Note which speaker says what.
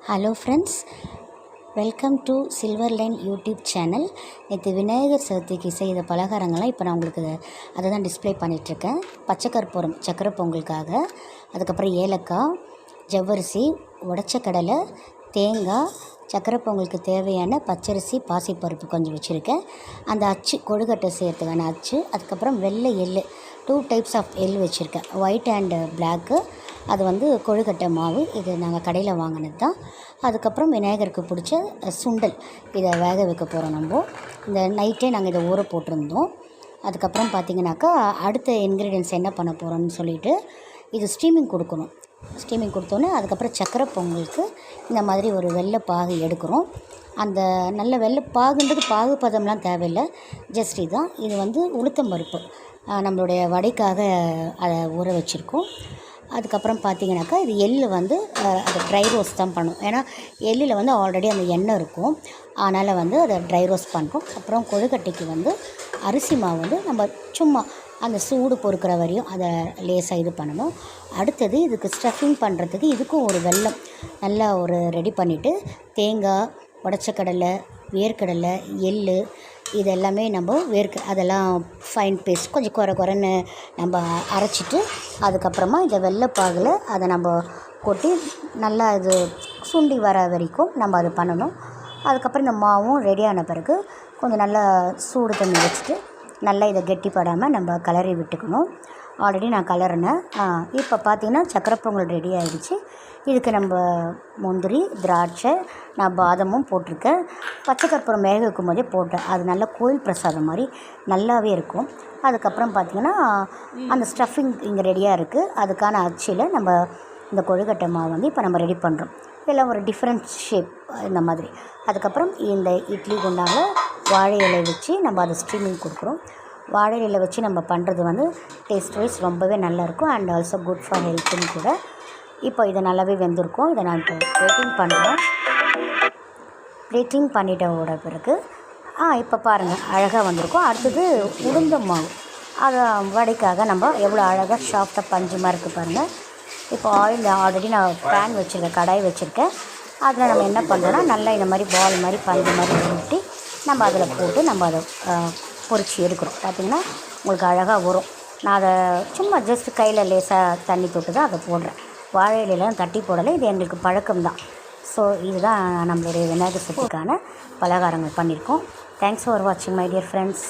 Speaker 1: Hello friends, welcome to silver line YouTube channel. நேற்று விநாயகர் சதுர்த்திக்கு செய்த பலகாரங்கள்லாம் இப்போ நான் உங்களுக்கு அதை தான் டிஸ்பிளே பண்ணிகிட்ருக்கேன். பச்சை கற்பூரம் சக்கரை பொங்கலுக்காக, அதுக்கப்புறம் ஏலக்காய், ஜவ்வரிசி, உடச்ச கடலை, தேங்காய், சக்கரை பொங்கலுக்கு தேவையான பச்சரிசி, பாசிப்பருப்பு கொஞ்சம் வச்சுருக்கேன். அந்த அச்சு கொழுக்கட்டை செய்கிறதுக்கான அச்சு, அதுக்கப்புறம் வெள்ளை எள் 2 டைப்ஸ் ஆஃப் எள் வச்சுருக்கேன், ஒயிட் அண்டு பிளாக்கு. அது வந்து கொழுக்கட்டை மாவு, இது நாங்கள் கடையில் வாங்கினது தான். அதுக்கப்புறம் விநாயகருக்கு பிடிச்ச சுண்டல், இதை வேக வைக்க போகிறோம். இந்த நைட்டே நாங்கள் இதை ஊற போட்டிருந்தோம். அதுக்கப்புறம் பார்த்திங்கனாக்கா அடுத்த இன்க்ரீடியன்ஸ் என்ன பண்ண போகிறோம்னு சொல்லிவிட்டு இது ஸ்டீமிங் கொடுக்கணும். ஸ்டீமிங் கொடுத்தோன்னே அதுக்கப்புறம் சக்கரை பொங்கலுக்கு இந்த மாதிரி ஒரு வெள்ளை பாகு எடுக்கிறோம். அந்த நல்ல வெள்ளை பாகுன்றது பாகு பதம்லாம் தேவையில்லை, ஜஸ்ட் இதுதான். இது வந்து உளுத்தம் பருப்பு நம்மளுடைய வடைக்காக அதை ஊற வச்சுருக்கோம். அதுக்கப்புறம் பார்த்திங்கனாக்கா இது எள் வந்து அதை ட்ரை ரோஸ்ட் தான் பண்ணும். ஏன்னா எள்ளில் வந்து ஆல்ரெடி அந்த எண்ணெய் இருக்கும், அதனால் வந்து அதை ட்ரை ரோஸ்ட் பண்ணுறோம். அப்புறம் கொழுக்கட்டைக்கு வந்து அரிசி மாவு வந்து நம்ம சும்மா அந்த சூடு பொறுக்கிற வரையும் அதை லேசாக இது பண்ணணும். அடுத்தது இதுக்கு ஸ்டஃபிங் பண்ணுறதுக்கு இதுக்கும் ஒரு வெல்லம் நல்லா ஒரு ரெடி பண்ணிவிட்டு, தேங்காய், உடச்ச கடலை, வேர்க்கடலை, எள், இது எல்லாமே நம்ம அதெல்லாம் ஃபைன் பேஸ்ட் கொஞ்சம் குறைன்னு நம்ம அரைச்சிட்டு, அதுக்கப்புறமா இந்த வெள்ளைப்பாகில் அதை நம்ம கொட்டி நல்லா இது சுண்டி வர வரைக்கும் நம்ம அது பண்ணணும். அதுக்கப்புறம் இந்த மாவும் ரெடியான பிறகு கொஞ்சம் நல்லா சூடு தண்ணி வச்சுட்டு நல்லா இதை கெட்டிப்படாமல் நம்ம கிளறி விட்டுக்கணும். ஆல்ரெடி நான் கிளறினேன். இப்போ பார்த்திங்கன்னா சக்கரை பொங்கல் ரெடி ஆகிடுச்சு. இதுக்கு நம்ம முந்திரி, திராட்சை, நான் பாதமும் போட்டிருக்கேன். பச்சை கற்பூரம் வேக வைக்கும் போதே போட்டேன், அது நல்லா கோயில் பிரசாதம் மாதிரி நல்லாவே இருக்கும். அதுக்கப்புறம் பார்த்திங்கன்னா அந்த ஸ்டஃபிங் இங்கே ரெடியாக இருக்குது. அதுக்கான அச்சில் நம்ம இந்த கொழுக்கட்டை மாவு வந்து இப்போ நம்ம ரெடி பண்ணுறோம். இதெல்லாம் ஒரு டிஃப்ரெண்ட் ஷேப் இந்த மாதிரி. அதுக்கப்புறம் இந்த இட்லி குண்டால வாழை இலை வச்சு நம்ம அதை ஸ்டீமிங் கொடுக்குறோம். வாழை இலை வச்சு நம்ம பண்ணுறது வந்து டேஸ்ட் வைஸ் ரொம்பவே நல்லாயிருக்கும் அண்ட் ஆல்சோ குட் ஃபார் ஹெல்த்துன்னு கூட. இப்போ இதை நல்லாவே வெந்திருக்கும். இதை நான் இப்போ பிளேட்டிங் பண்ணுறேன். பிளேட்டிங் பண்ணிட்டோட பிறகு இப்போ பாருங்கள் அழகாக வந்திருக்கும். அடுத்தது உளுந்தம் மாவு, அதை வடைக்காக நம்ம எவ்வளோ அழகாக சாஃப்டாக பஞ்சு மாதிரி இருக்குது பாருங்கள். இப்போ ஆயில் ஆல்ரெடி நான் பேன் வச்சுருக்கேன், கடாய் வச்சுருக்கேன். அதில் நம்ம என்ன பண்ணுறோன்னா நல்லா இந்த மாதிரி பால் மாதிரி பஞ்சு மாதிரி ஊட்டி நம்ம அதில் போட்டு நம்ம அதை பொரிச்சு எடுக்கிறோம். பார்த்திங்கன்னா உங்களுக்கு அழகாக வரும். நான் அதை சும்மா ஜஸ்ட் கையில் லேசாக தண்ணி தொட்டு தான் அதை போடுறேன். வாழை இலையெல்லாம் தட்டி போடலை, இது எங்களுக்கு பழக்கம்தான். ஸோ இதுதான் நம்மளுடைய விநாயகர் சதுர்த்திக்கான பலகாரங்கள் பண்ணியிருக்கோம். தேங்க்ஸ் ஃபார் வாட்சிங் மை டியர் ஃப்ரெண்ட்ஸ்.